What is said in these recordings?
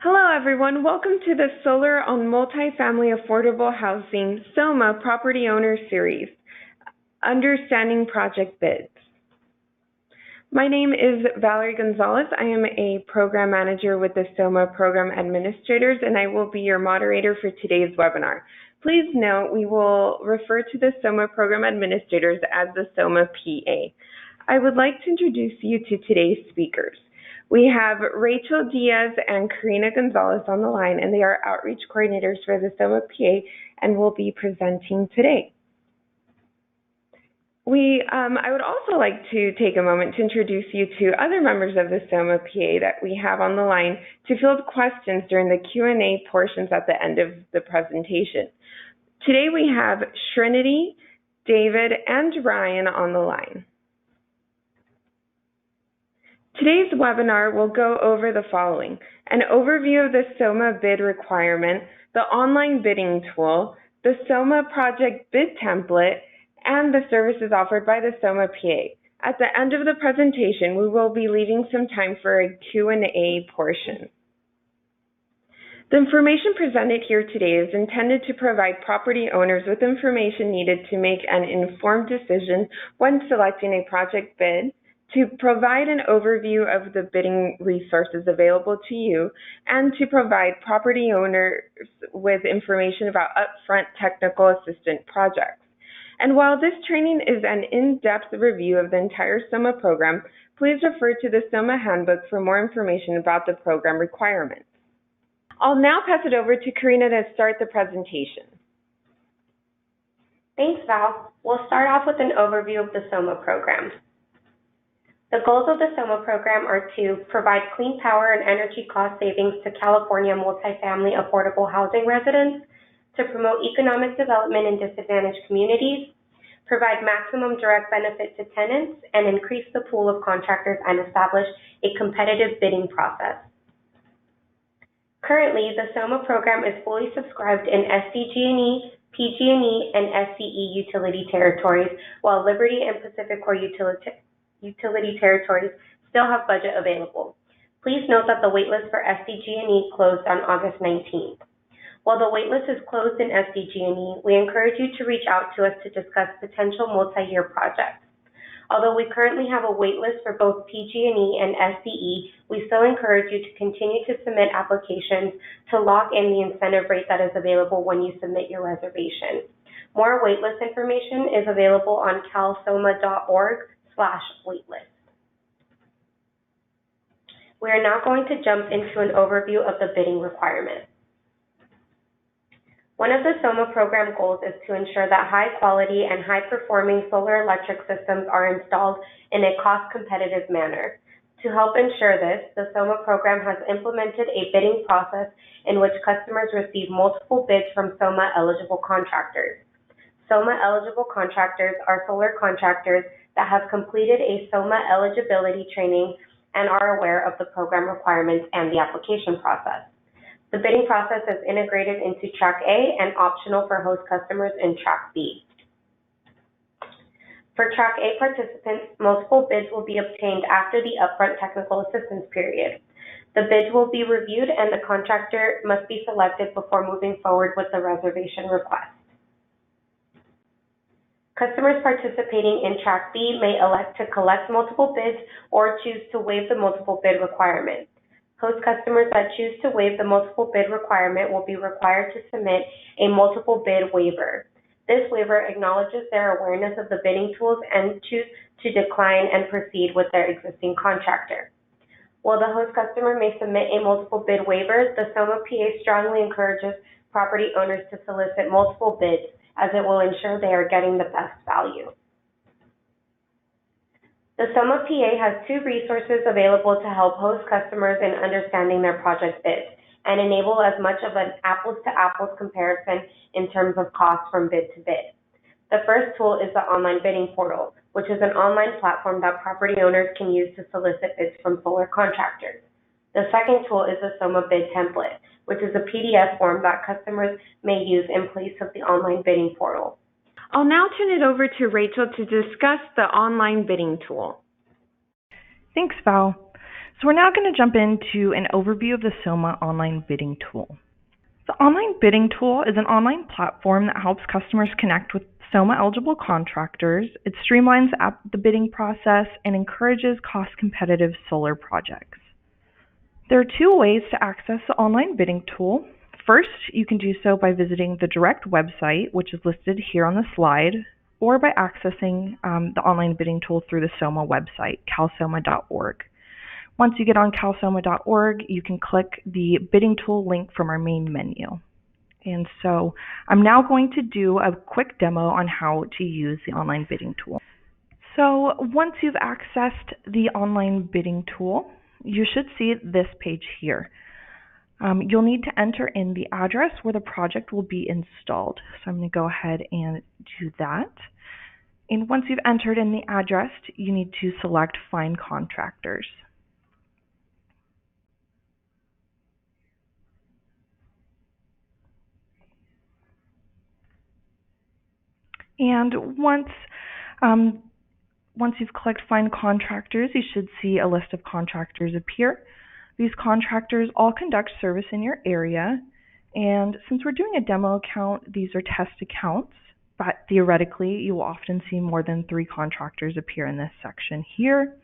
Hello everyone, welcome to the Solar on Multifamily Affordable Housing SOMAH Property Owner Series, Understanding Project Bids. My name is Valerie Gonzalez. I am a Program Manager with the SOMAH Program Administrators, and I will be your moderator for today's webinar. Please note we will refer to the SOMAH Program Administrators as the SOMAH PA. I would like to introduce you to today's speakers. We have Rachel Diaz and Karina Gonzalez on the line, and they are outreach coordinators for the SOMAH PA and will be presenting today. I would also like to take a moment to introduce you to other members of the SOMAH PA that we have on the line to field questions during the Q&A portions at the end of the presentation. Today we have Trinity, David, and Ryan on the line. Today's webinar will go over the following: an overview of the SOMAH bid requirement, the online bidding tool, the SOMAH project bid template, and the services offered by the SOMAH PA. At the end of the presentation, we will be leaving some time for a Q&A portion. The information presented here today is intended to provide property owners with information needed to make an informed decision when selecting a project bid, to provide an overview of the bidding resources available to you, and to provide property owners with information about upfront technical assistance projects. And while this training is an in-depth review of the entire SOMAH program, please refer to the SOMAH handbook for more information about the program requirements. I'll now pass it over to Karina to start the presentation. Thanks, Val. We'll start off with an overview of the SOMAH program. The goals of the SOMAH program are to provide clean power and energy cost savings to California multifamily affordable housing residents, to promote economic development in disadvantaged communities, provide maximum direct benefit to tenants, and increase the pool of contractors and establish a competitive bidding process. Currently, the SOMAH program is fully subscribed in SDG&E, PG&E, and SCE utility territories, while Liberty and Pacific Core utility territories still have budget available. Please note that the waitlist for SDG&E closed on August 19th. While the waitlist is closed in SDG&E, we encourage you to reach out to us to discuss potential multi-year projects. Although we currently have a waitlist for both PG&E and SCE, we still encourage you to continue to submit applications to lock in the incentive rate that is available when you submit your reservation. More waitlist information is available on calsomah.org/waitlist. We are now going to jump into an overview of the bidding requirements. One of the SOMAH program goals is to ensure that high-quality and high-performing solar electric systems are installed in a cost-competitive manner. To help ensure this, the SOMAH program has implemented a bidding process in which customers receive multiple bids from SOMAH-eligible contractors. SOMAH-eligible contractors are solar contractors that have completed a SOMAH eligibility training and are aware of the program requirements and the application process. The bidding process is integrated into Track A and optional for host customers in Track B. For Track A participants, multiple bids will be obtained after the upfront technical assistance period. The bids will be reviewed and the contractor must be selected before moving forward with the reservation request. Customers participating in Track B may elect to collect multiple bids or choose to waive the multiple bid requirement. Host customers that choose to waive the multiple bid requirement will be required to submit a multiple bid waiver. This waiver acknowledges their awareness of the bidding tools and choose to decline and proceed with their existing contractor. While the host customer may submit a multiple bid waiver, the SOMAH PA strongly encourages property owners to solicit multiple bids, as it will ensure they are getting the best value. The SOMAH PA has two resources available to help host customers in understanding their project bids and enable as much of an apples-to-apples comparison in terms of cost from bid to bid. The first tool is the online bidding portal, which is an online platform that property owners can use to solicit bids from solar contractors. The second tool is the SOMAH bid template, which is a PDF form that customers may use in place of the online bidding portal. I'll now turn it over to Rachel to discuss the online bidding tool. Thanks, Val. So we're now going to jump into an overview of the SOMAH online bidding tool. The online bidding tool is an online platform that helps customers connect with SOMAH eligible contractors. It streamlines the bidding process and encourages cost-competitive solar projects. There are two ways to access the online bidding tool. First, you can do so by visiting the direct website, which is listed here on the slide, or by accessing the online bidding tool through the SOMAH website, calsomah.org. Once you get on calsomah.org, you can click the bidding tool link from our main menu. And so I'm now going to do a quick demo on how to use the online bidding tool. So once you've accessed the online bidding tool, you should see this page here. You'll need to enter in the address where the project will be installed. So I'm going to go ahead and do that. And once you've entered in the address, you need to select Find Contractors. And once you've clicked Find Contractors, you should see a list of contractors appear. These contractors all conduct service in your area, and since we're doing a demo account, these are test accounts, but theoretically you will often see more than 3 contractors appear in this section here.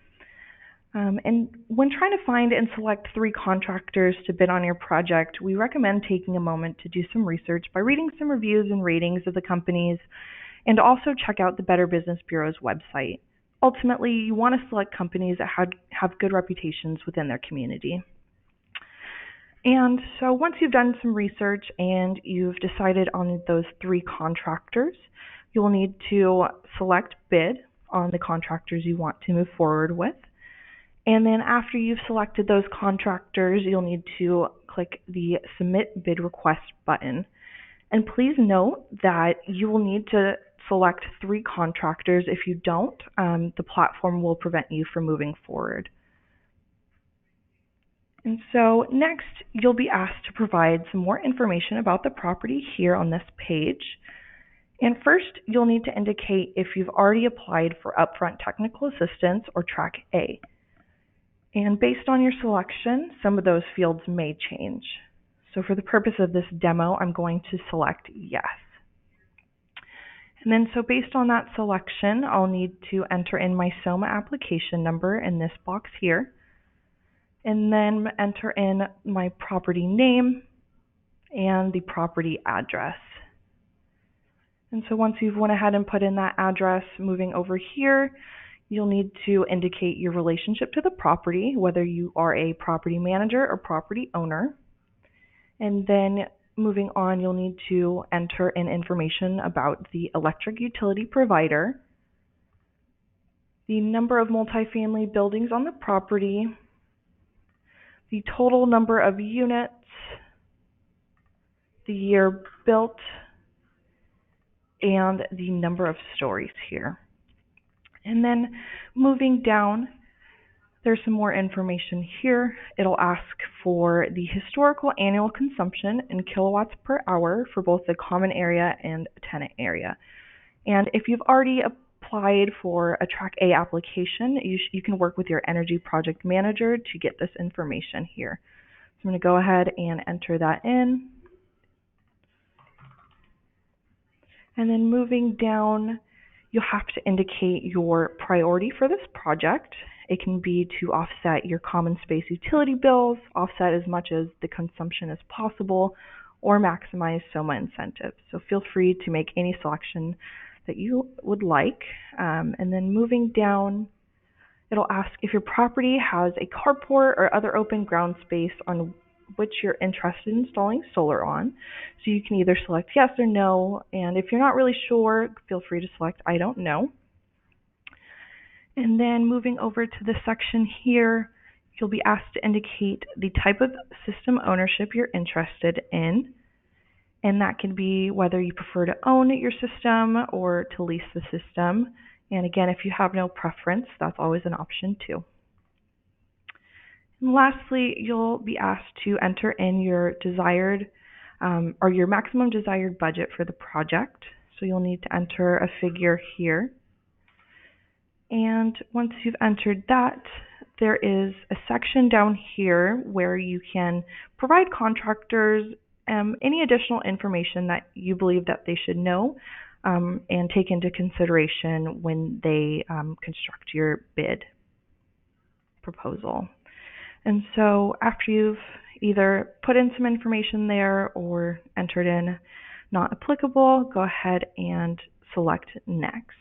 And when trying to find and select 3 contractors to bid on your project, we recommend taking a moment to do some research by reading some reviews and ratings of the companies, and also check out the Better Business Bureau's website. Ultimately, you want to select companies that have good reputations within their community. And so once you've done some research and you've decided on those 3 contractors, you'll need to select bid on the contractors you want to move forward with. And then after you've selected those contractors, you'll need to click the Submit Bid Request button. And please note that you will need to select 3 contractors. If you don't, the platform will prevent you from moving forward. And so next, you'll be asked to provide some more information about the property here on this page. And first, you'll need to indicate if you've already applied for Upfront Technical Assistance or Track A. And based on your selection, some of those fields may change. So for the purpose of this demo, I'm going to select yes. And then so based on that selection, I'll need to enter in my SOMAH application number in this box here, and then enter in my property name and the property address. And so once you've went ahead and put in that address, moving over here, you'll need to indicate your relationship to the property, whether you are a property manager or property owner. And then moving on, you'll need to enter in information about the electric utility provider, the number of multifamily buildings on the property, the total number of units, the year built, and the number of stories here. And then moving down, there's some more information here. It'll ask for the historical annual consumption in kilowatts per hour for both the common area and tenant area. And if you've already applied for a Track A application, you can work with your energy project manager to get this information here. So I'm going to go ahead and enter that in. And then moving down, you'll have to indicate your priority for this project. It can be to offset your common space utility bills, offset as much as the consumption as possible, or maximize SOMAH incentives. So feel free to make any selection that you would like. And then moving down, it'll ask if your property has a carport or other open ground space on which you're interested in installing solar on. So you can either select yes or no, and if you're not really sure, feel free to select I don't know. And then moving over to the section here, you'll be asked to indicate the type of system ownership you're interested in. And that can be whether you prefer to own your system or to lease the system. And again, if you have no preference, that's always an option too. And lastly, you'll be asked to enter in your desired or your maximum desired budget for the project. So you'll need to enter a figure here. And once you've entered that, there is a section down here where you can provide contractors any additional information that you believe that they should know and take into consideration when they construct your bid proposal. And so after you've either put in some information there or entered in not applicable, go ahead and select next.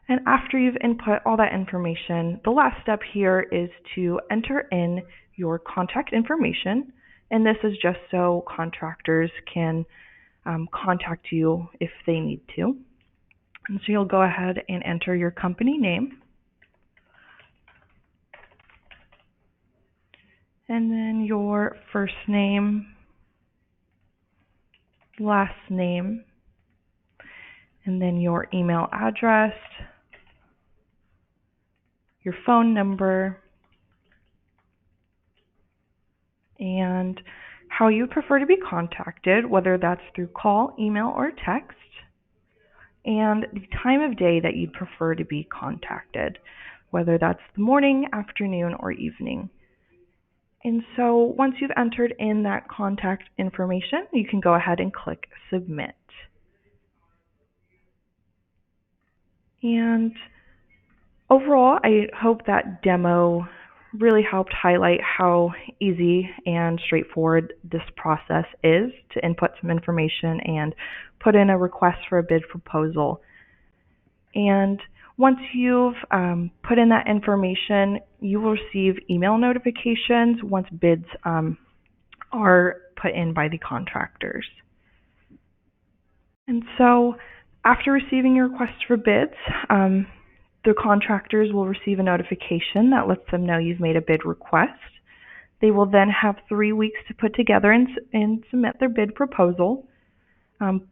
And after you've input all that information, the last step here is to enter in your contact information. And this is just so contractors can contact you if they need to. And so you'll go ahead and enter your company name. And then your first name, last name, and then your email address, your phone number, and how you prefer to be contacted, whether that's through call, email, or text, and the time of day that you'd prefer to be contacted, whether that's the morning, afternoon, or evening. And so once you've entered in that contact information, you can go ahead and click Submit. And overall, I hope that demo really helped highlight how easy and straightforward this process is to input some information and put in a request for a bid proposal. And once you've put in that information, you will receive email notifications once bids are put in by the contractors. And so after receiving your request for bids, the contractors will receive a notification that lets them know you've made a bid request. They will then have 3 weeks to put together and submit their bid proposal.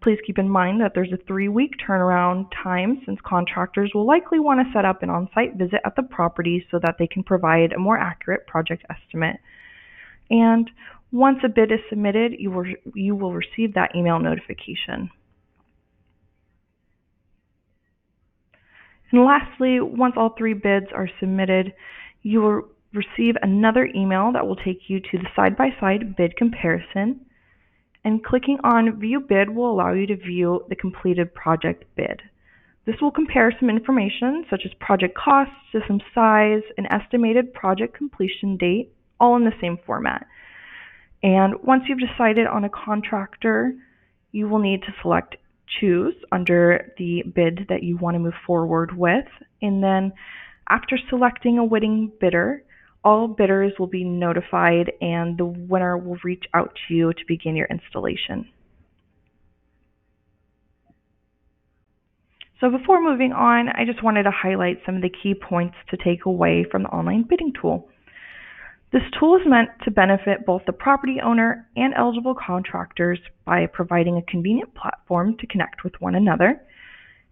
Please keep in mind that there's a 3-week turnaround time, since contractors will likely want to set up an on-site visit at the property so that they can provide a more accurate project estimate. And once a bid is submitted, you will receive that email notification. And lastly, once all 3 bids are submitted, you will receive another email that will take you to the side-by-side bid comparison. And clicking on View Bid will allow you to view the completed project bid. This will compare some information such as project costs, system size, and estimated project completion date, all in the same format. And once you've decided on a contractor, you will need to select Choose under the bid that you want to move forward with. And then after selecting a winning bidder, all bidders will be notified and the winner will reach out to you to begin your installation. So before moving on, I just wanted to highlight some of the key points to take away from the online bidding tool. This tool is meant to benefit both the property owner and eligible contractors by providing a convenient platform to connect with one another.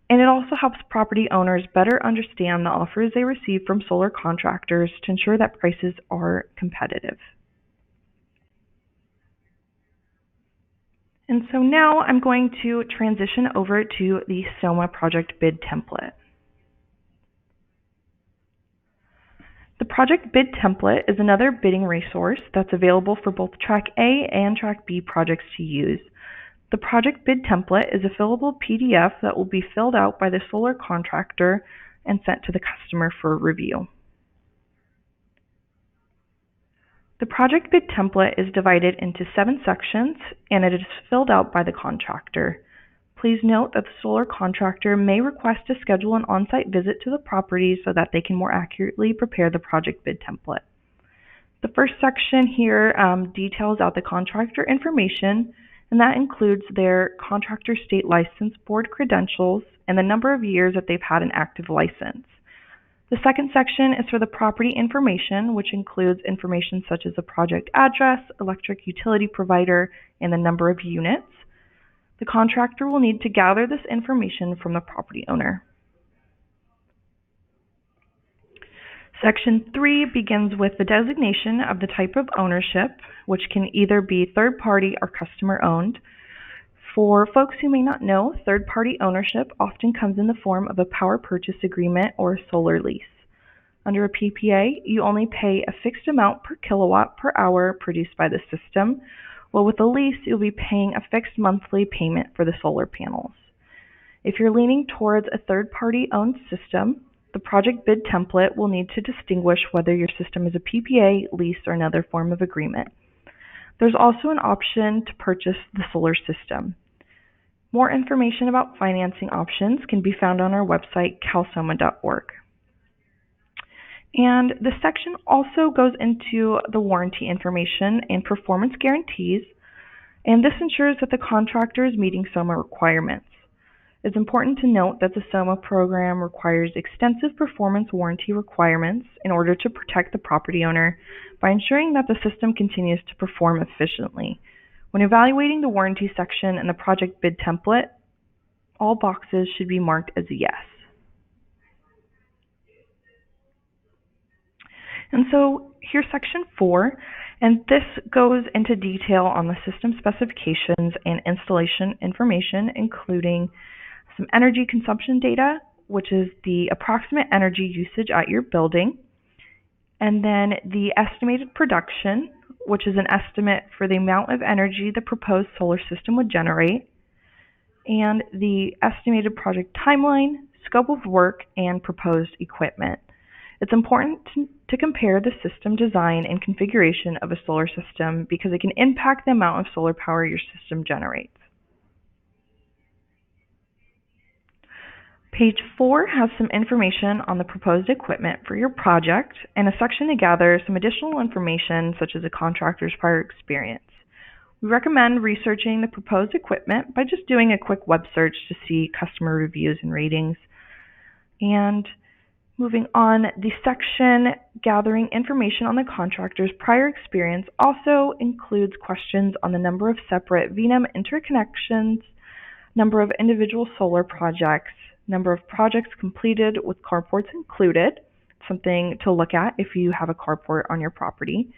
And it also helps property owners better understand the offers they receive from solar contractors to ensure that prices are competitive. And so now I'm going to transition over to the SOMAH project bid template. The project bid template is another bidding resource that's available for both Track A and Track B projects to use. The project bid template is a fillable PDF that will be filled out by the solar contractor and sent to the customer for review. The project bid template is divided into 7 sections and it is filled out by the contractor. Please note that the solar contractor may request to schedule an on-site visit to the property so that they can more accurately prepare the project bid template. The first section here details out the contractor information, and that includes their contractor state license board credentials and the number of years that they've had an active license. The second section is for the property information, which includes information such as the project address, electric utility provider, and the number of units. The contractor will need to gather this information from the property owner. Section 3 begins with the designation of the type of ownership, which can either be third-party or customer-owned. For folks who may not know, third-party ownership often comes in the form of a power purchase agreement or a solar lease. Under a PPA, you only pay a fixed amount per kilowatt per hour produced by the system, while with a lease, you'll be paying a fixed monthly payment for the solar panels. If you're leaning towards a third-party owned system, the project bid template will need to distinguish whether your system is a PPA, lease, or another form of agreement. There's also an option to purchase the solar system. More information about financing options can be found on our website, calsoma.org. And this section also goes into the warranty information and performance guarantees, and this ensures that the contractor is meeting SOMAH requirements. It's important to note that the SOMAH program requires extensive performance warranty requirements in order to protect the property owner by ensuring that the system continues to perform efficiently. When evaluating the warranty section in the project bid template, all boxes should be marked as a yes. And so here's section 4, and this goes into detail on the system specifications and installation information, including some energy consumption data, which is the approximate energy usage at your building, and then the estimated production, which is an estimate for the amount of energy the proposed solar system would generate, and the estimated project timeline, scope of work, and proposed equipment. It's important to compare the system design and configuration of a solar system because it can impact the amount of solar power your system generates. Page 4 has some information on the proposed equipment for your project and a section to gather some additional information such as a contractor's prior experience. We recommend researching the proposed equipment by just doing a quick web search to see customer reviews and ratings. And moving on, the section gathering information on the contractor's prior experience also includes questions on the number of separate VNEM interconnections, number of individual solar projects, number of projects completed with carports included, something to look at if you have a carport on your property.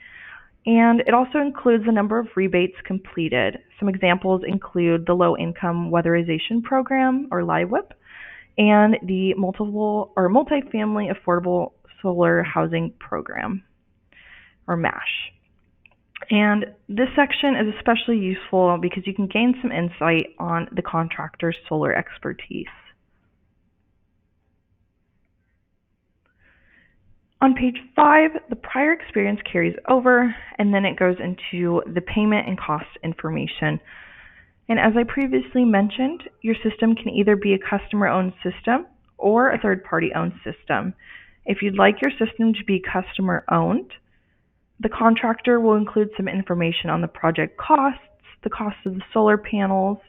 And it also includes the number of rebates completed. Some examples include the Low Income Weatherization Program, or LIWIP, and the Multifamily Affordable Solar Housing Program, or MASH. And this section is especially useful because you can gain some insight on the contractor's solar expertise. On page 5, the prior experience carries over, and then it goes into the payment and cost information. And as I previously mentioned, your system can either be a customer-owned system or a third-party owned system. If you'd like your system to be customer-owned, the contractor will include some information on the project costs, the cost of the solar panels,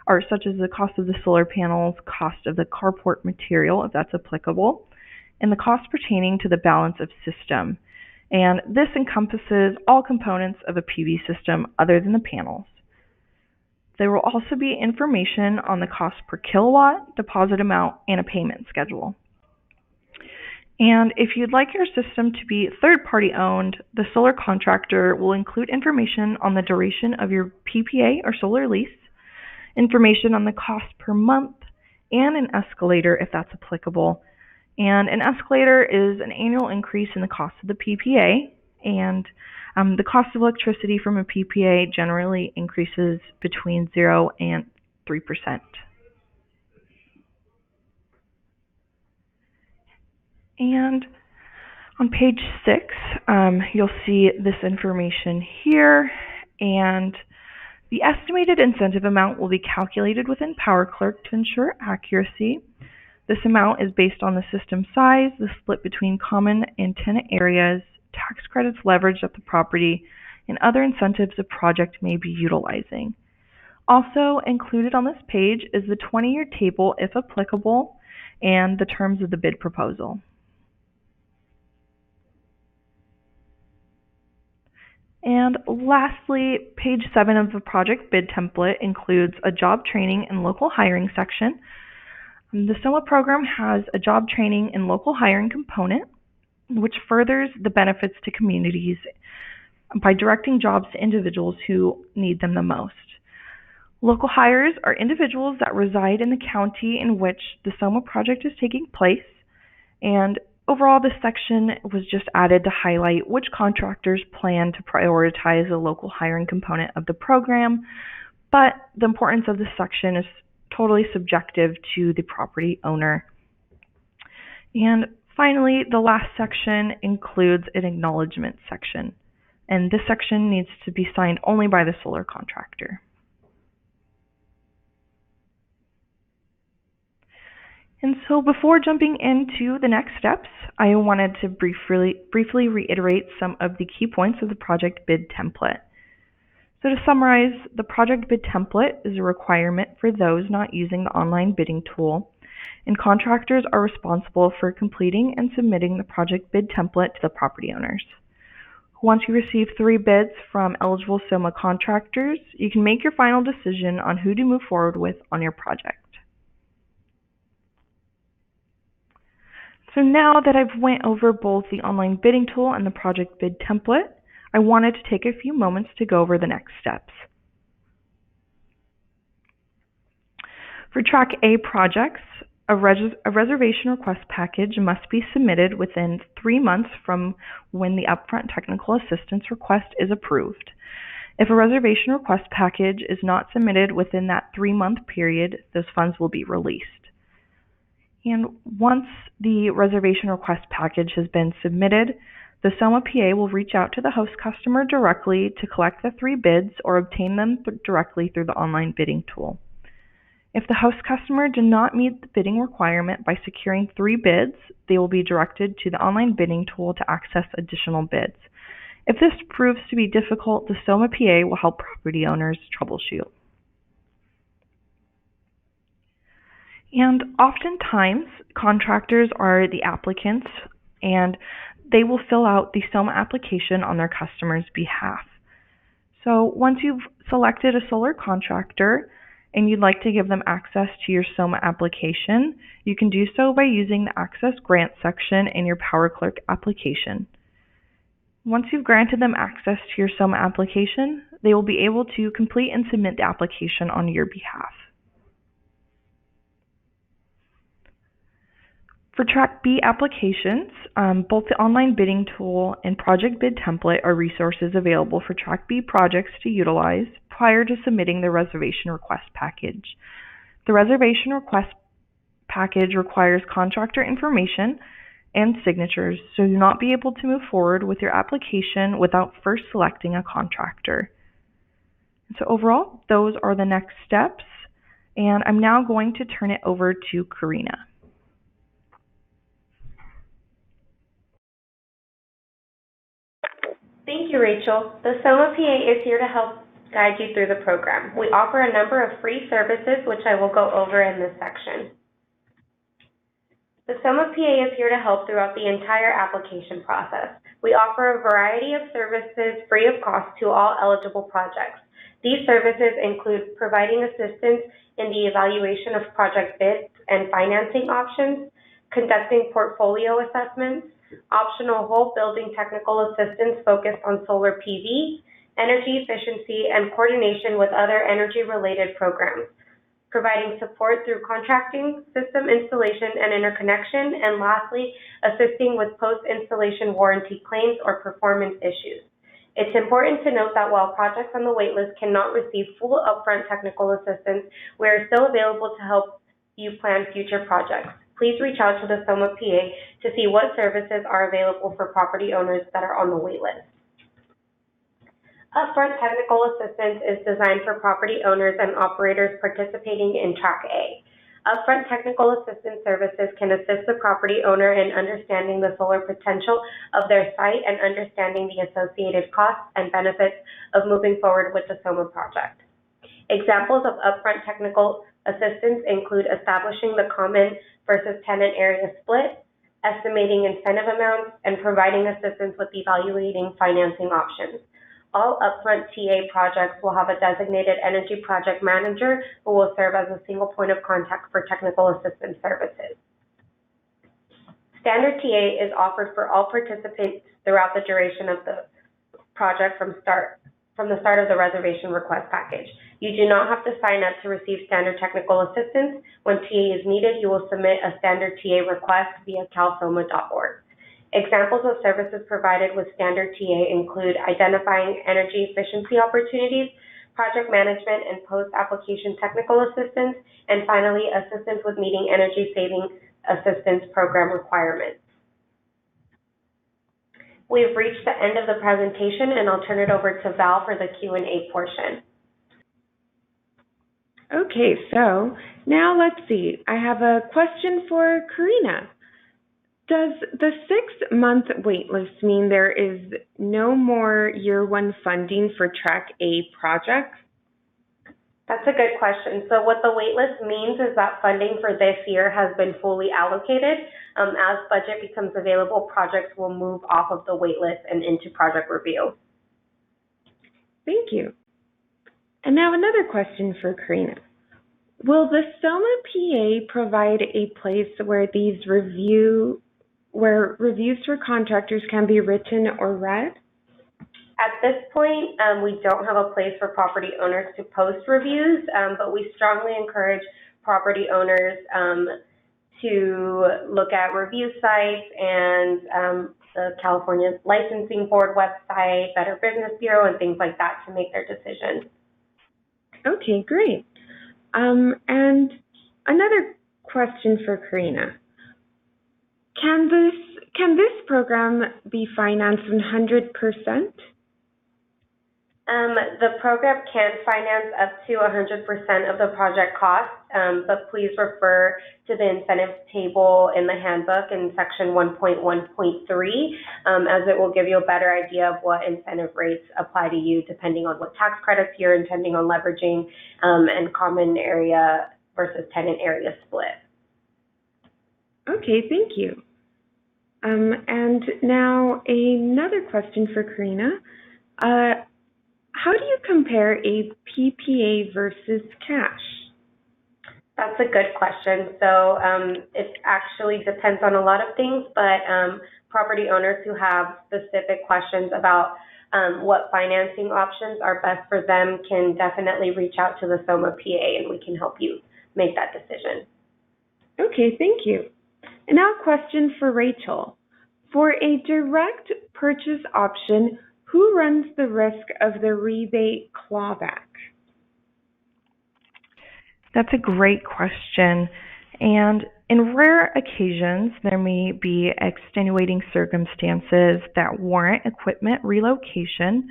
or such as the cost of the solar panels, cost of the carport material, if that's applicable, and the cost pertaining to the balance of system. And this encompasses all components of a PV system other than the panels. There will also be information on the cost per kilowatt, deposit amount, and a payment schedule. And if you'd like your system to be third-party owned, the solar contractor will include information on the duration of your PPA or solar lease, information on the cost per month, and an escalator if that's applicable. And an escalator is an annual increase in the cost of the PPA, and the cost of electricity from a PPA generally increases between 0 and 3%. And on page 6, you'll see this information here, and the estimated incentive amount will be calculated within PowerClerk to ensure accuracy. This amount is based on the system size, the split between common and tenant areas, tax credits leveraged at the property, and other incentives the project may be utilizing. Also included on this page is the 20-year table, if applicable, and the terms of the bid proposal. And lastly, page 7 of the project bid template includes a job training and local hiring section. The SOMAH program has a job training and local hiring component, which furthers the benefits to communities by directing jobs to individuals who need them the most. Local hires are individuals that reside in the county in which the SOMAH project is taking place, and overall this section was just added to highlight which contractors plan to prioritize the local hiring component of the program, but the importance of this section is totally subjective to the property owner. And finally, the last section includes an acknowledgement section, and this section needs to be signed only by the solar contractor. And so before jumping into the next steps, I wanted to briefly reiterate some of the key points of the project bid template. So to summarize, the project bid template is a requirement for those not using the online bidding tool, and contractors are responsible for completing and submitting the project bid template to the property owners. Once you receive 3 bids from eligible SOMAH contractors, you can make your final decision on who to move forward with on your project. So now that I've went over both the online bidding tool and the project bid template, I wanted to take a few moments to go over the next steps. For Track A projects, a reservation request package must be submitted within 3 months from when the upfront technical assistance request is approved. If a reservation request package is not submitted within that 3-month period, those funds will be released. And once the reservation request package has been submitted, the SOMAH PA will reach out to the host customer directly to collect the 3 bids or obtain them directly through the online bidding tool. If the host customer did not meet the bidding requirement by securing 3 bids, they will be directed to the online bidding tool to access additional bids. If this proves to be difficult, the SOMAH PA will help property owners troubleshoot. And oftentimes, contractors are the applicants, and they will fill out the SOMAH application on their customer's behalf. So once you've selected a solar contractor and you'd like to give them access to your SOMAH application, you can do so by using the Access Grant section in your PowerClerk application. Once you've granted them access to your SOMAH application, they will be able to complete and submit the application on your behalf. For Track B applications, both the online bidding tool and project bid template are resources available for Track B projects to utilize prior to submitting the reservation request package. The reservation request package requires contractor information and signatures, so you'll not be able to move forward with your application without first selecting a contractor. So overall, those are the next steps, and I'm now going to turn it over to Karina. Thank you, Rachel. The SOMAH PA is here to help guide you through the program. We offer a number of free services, which I will go over in this section. The SOMAH PA is here to help throughout the entire application process. We offer a variety of services free of cost to all eligible projects. These services include providing assistance in the evaluation of project bids and financing options, conducting portfolio assessments, optional whole building technical assistance focused on solar PV, energy efficiency, and coordination with other energy-related programs, providing support through contracting, system installation and interconnection, and lastly, assisting with post-installation warranty claims or performance issues. It's important to note that while projects on the waitlist cannot receive full upfront technical assistance, we are still available to help you plan future projects. Please reach out to the SOMAH PA to see what services are available for property owners that are on the waitlist. Upfront technical assistance is designed for property owners and operators participating in Track A. Upfront technical assistance services can assist the property owner in understanding the solar potential of their site and understanding the associated costs and benefits of moving forward with the SOMAH project. Examples of upfront technical assistance include establishing the common versus tenant area split, estimating incentive amounts, and providing assistance with evaluating financing options. All upfront TA projects will have a designated energy project manager who will serve as a single point of contact for technical assistance services. Standard TA is offered for all participants throughout the duration of the project from the start of the reservation request package. You do not have to sign up to receive standard technical assistance. When TA is needed, you will submit a standard TA request via calsoma.org. Examples of services provided with standard TA include identifying energy efficiency opportunities, project management and post-application technical assistance, and finally, assistance with meeting energy saving assistance program requirements. We've reached the end of the presentation, and I'll turn it over to Val for the Q&A portion. Okay, so now let's see. I have a question for Karina. Does the 6-month waitlist mean there is no more year one funding for Track A projects? That's a good question. So what the waitlist means is that funding for this year has been fully allocated. As budget becomes available, projects will move off of the waitlist and into project review. Thank you. And now another question for Karina. Will the SOMAH PA provide a place where reviews for contractors can be written or read? At this point, we don't have a place for property owners to post reviews, but we strongly encourage property owners to look at review sites and the California Licensing Board website, Better Business Bureau, and things like that to make their decisions. Okay, great. And another question for Karina. Can this program be financed 100%? The program can finance up to 100% of the project cost, but please refer to the incentive table in the handbook in section 1.1.3, as it will give you a better idea of what incentive rates apply to you depending on what tax credits you're intending on leveraging, and common area versus tenant area split. Okay, thank you. And now another question for Karina. How do you compare a PPA versus cash? That's a good question. So it actually depends on a lot of things, but property owners who have specific questions about what financing options are best for them can definitely reach out to the SOMAH PA, and we can help you make that decision. Okay, thank you. And now a question for Rachel. For a direct purchase option, who runs the risk of the rebate clawback? That's a great question. And in rare occasions, there may be extenuating circumstances that warrant equipment relocation,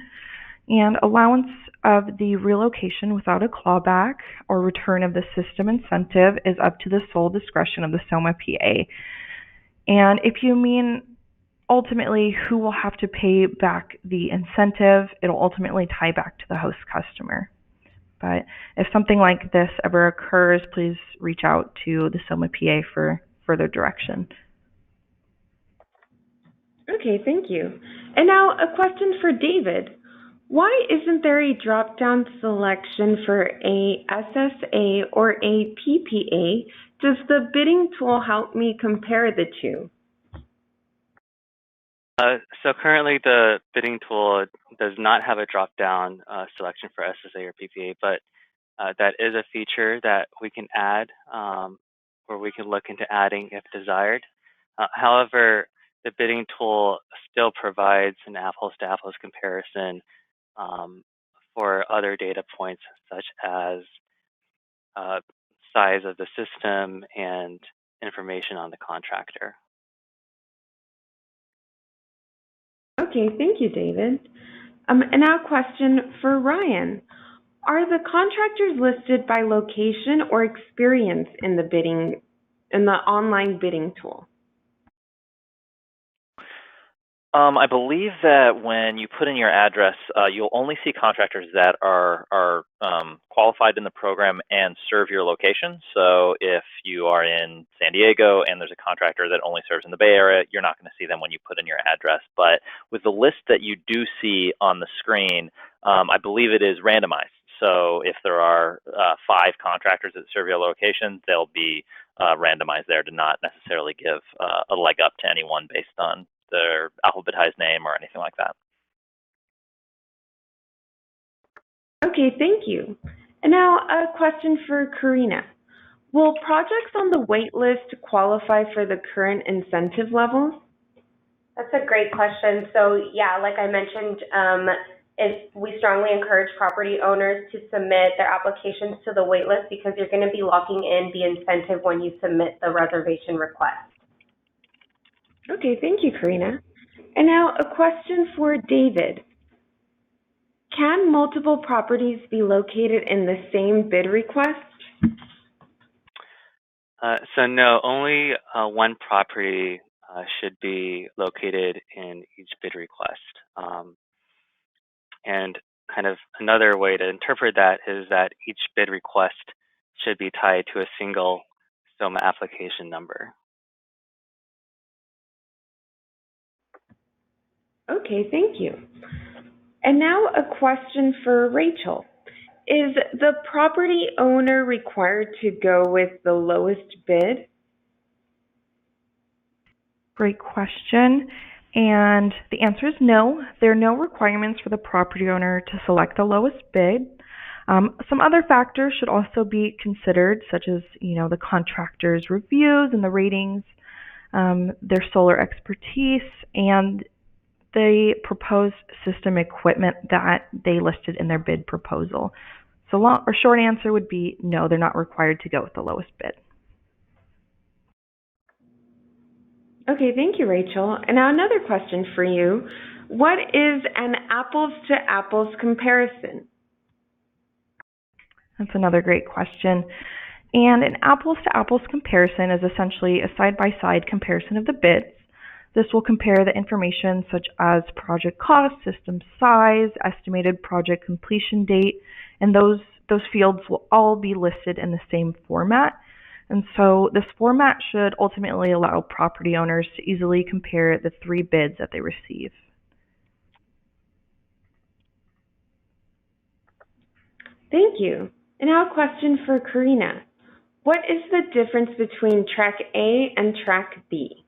and allowance of the relocation without a clawback or return of the system incentive is up to the sole discretion of the SOMAH PA. And if you mean ultimately who will have to pay back the incentive, it'll ultimately tie back to the host customer. But if something like this ever occurs, please reach out to the SOMAH PA for further direction. Okay, thank you. And now a question for David. Why isn't there a drop-down selection for a SSA or a PPA? Does the bidding tool help me compare the two? So currently the bidding tool does not have a drop-down selection for SSA or PPA, but that is a feature that we can add, or we can look into adding if desired. However, the bidding tool still provides an apples-to-apples comparison for other data points such as size of the system and information on the contractor. Okay, thank you, David. And now a question for Ryan. Are the contractors listed by location or experience in the online bidding tool? I believe that when you put in your address, you'll only see contractors that are qualified in the program and serve your location. So if you are in San Diego and there's a contractor that only serves in the Bay Area, you're not going to see them when you put in your address. But with the list that you do see on the screen, I believe it is randomized. So if there are 5 contractors that serve your location, they'll be randomized there to not necessarily give a leg up to anyone based on their alphabetized name or anything like that. Okay, thank you. And now a question for Karina. Will projects on the wait list qualify for the current incentive levels? That's a great question. So yeah, like I mentioned, we strongly encourage property owners to submit their applications to the waitlist because you're going to be locking in the incentive when you submit the reservation request. Okay, thank you, Karina. And now a question for David. Can multiple properties be located in the same bid request? So no, only one property should be located in each bid request. And kind of another way to interpret that is that each bid request should be tied to a single SOMAH application number. Okay, thank you. And now a question for Rachel. Is the property owner required to go with the lowest bid? Great question. And the answer is no. There are no requirements for the property owner to select the lowest bid. Some other factors should also be considered, such as, the contractor's reviews and the ratings, their solar expertise, and the proposed system equipment that they listed in their bid proposal. So short answer would be no, they're not required to go with the lowest bid. Okay, thank you, Rachel. And now another question for you. What is an apples to apples comparison? That's another great question. And an apples to apples comparison is essentially a side-by-side comparison of the bids. This will compare the information such as project cost, system size, estimated project completion date, and those fields will all be listed in the same format. And so this format should ultimately allow property owners to easily compare the three bids that they receive. Thank you. And now a question for Karina. What is the difference between Track A and Track B?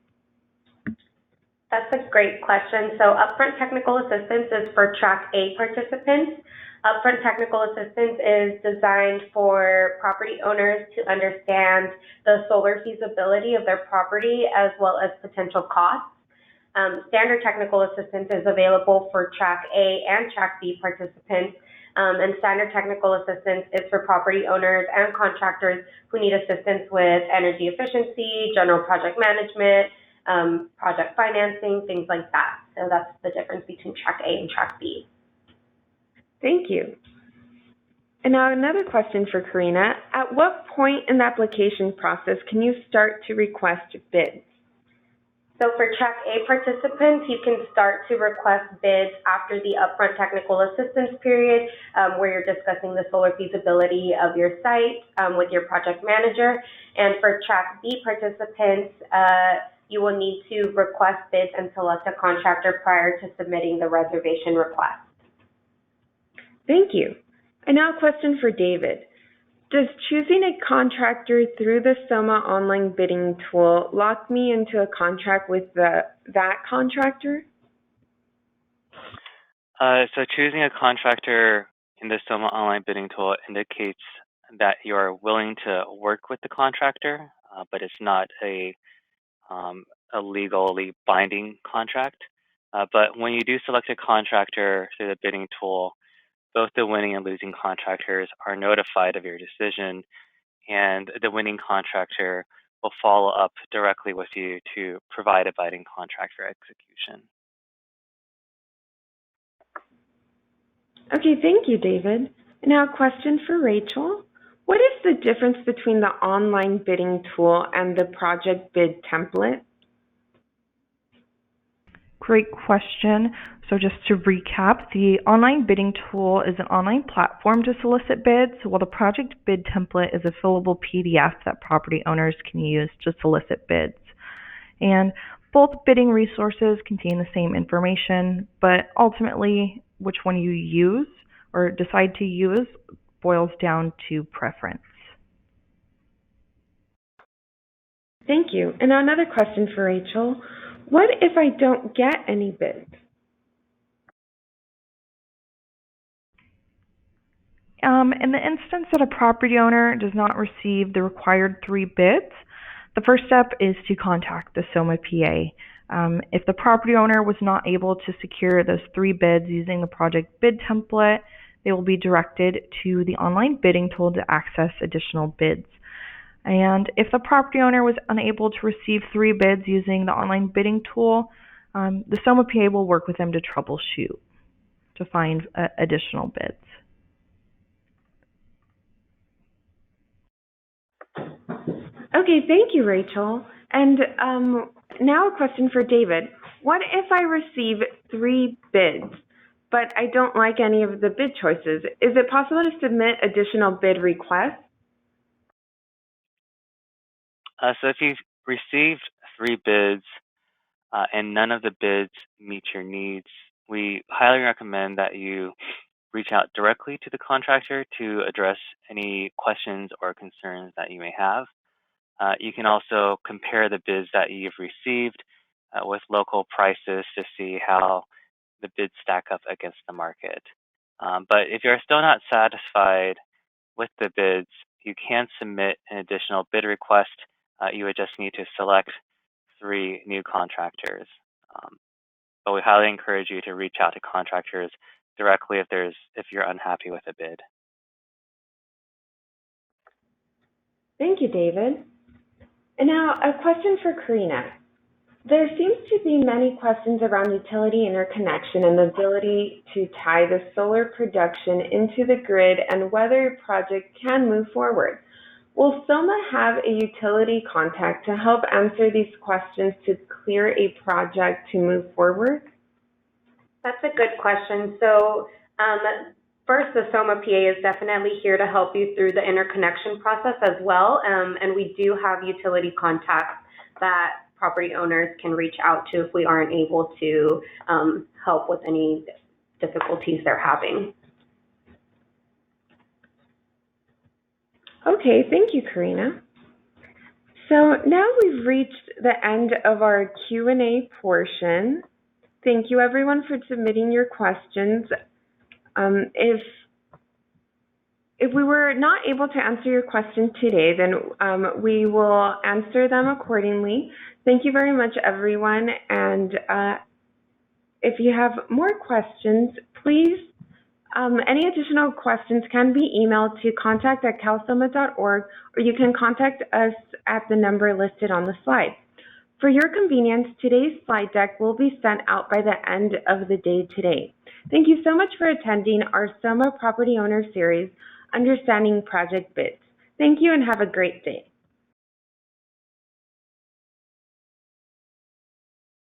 That's a great question. So upfront technical assistance is for Track A participants. Upfront technical assistance is designed for property owners to understand the solar feasibility of their property as well as potential costs. Standard technical assistance is available for Track A and Track B participants. And standard technical assistance is for property owners and contractors who need assistance with energy efficiency, general project management, project financing, things like that. So that's the difference between Track A and Track B. Thank you. And now another question for Karina. At what point in the application process can you start to request bids? So for Track A participants, you can start to request bids after the upfront technical assistance period, where you're discussing the solar feasibility of your site with your project manager. And for Track B participants, you will need to request bids and select a contractor prior to submitting the reservation request. Thank you. And now a question for David. Does choosing a contractor through the SOMAH online bidding tool lock me into a contract with that contractor? So choosing a contractor in the SOMAH online bidding tool indicates that you are willing to work with the contractor, but it's not a legally binding contract. But when you do select a contractor through the bidding tool, both the winning and losing contractors are notified of your decision, and the winning contractor will follow up directly with you to provide a binding contract for execution. Okay, thank you, David. And now a question for Rachel. What is the difference between the online bidding tool and the project bid template? Great question. So just to recap, the online bidding tool is an online platform to solicit bids, while the project bid template is a fillable PDF that property owners can use to solicit bids. And both bidding resources contain the same information, but ultimately which one you use or decide to use boils down to preference. Thank you. And now another question for Rachel. What if I don't get any bids? In the instance that a property owner does not receive the required 3 bids, the first step is to contact the SOMAH PA. If the property owner was not able to secure those 3 bids using the project bid template, they will be directed to the online bidding tool to access additional bids. And if the property owner was unable to receive 3 bids using the online bidding tool, the SOMAH PA will work with them to troubleshoot to find additional bids. Okay, thank you, Rachel. And now a question for David. What if I receive 3 bids, but I don't like any of the bid choices? Is it possible to submit additional bid requests? So if you've received 3 bids and none of the bids meet your needs, we highly recommend that you reach out directly to the contractor to address any questions or concerns that you may have. You can also compare the bids that you've received with local prices to see how the bids stack up against the market. But if you're still not satisfied with the bids, you can submit an additional bid request. You would just need to select 3 new contractors. But we highly encourage you to reach out to contractors directly if you're unhappy with a bid. Thank you, David. And now a question for Karina. There seems to be many questions around utility interconnection and the ability to tie the solar production into the grid and whether a project can move forward. Will SOMAH have a utility contact to help answer these questions to clear a project to move forward? That's a good question. So first, the SOMAH PA is definitely here to help you through the interconnection process as well. And we do have utility contacts that property owners can reach out to if we aren't able to help with any difficulties they're having. Okay, thank you, Karina. So now we've reached the end of our Q&A portion. Thank you, everyone, for submitting your questions. If we were not able to answer your question today, then we will answer them accordingly. Thank you very much, everyone. And if you have more questions, please, any additional questions can be emailed to contact@calsomah.org, or you can contact us at the number listed on the slide. For your convenience, today's slide deck will be sent out by the end of the day today. Thank you so much for attending our SOMAH Property Owner Series, Understanding Project Bids. Thank you and have a great day.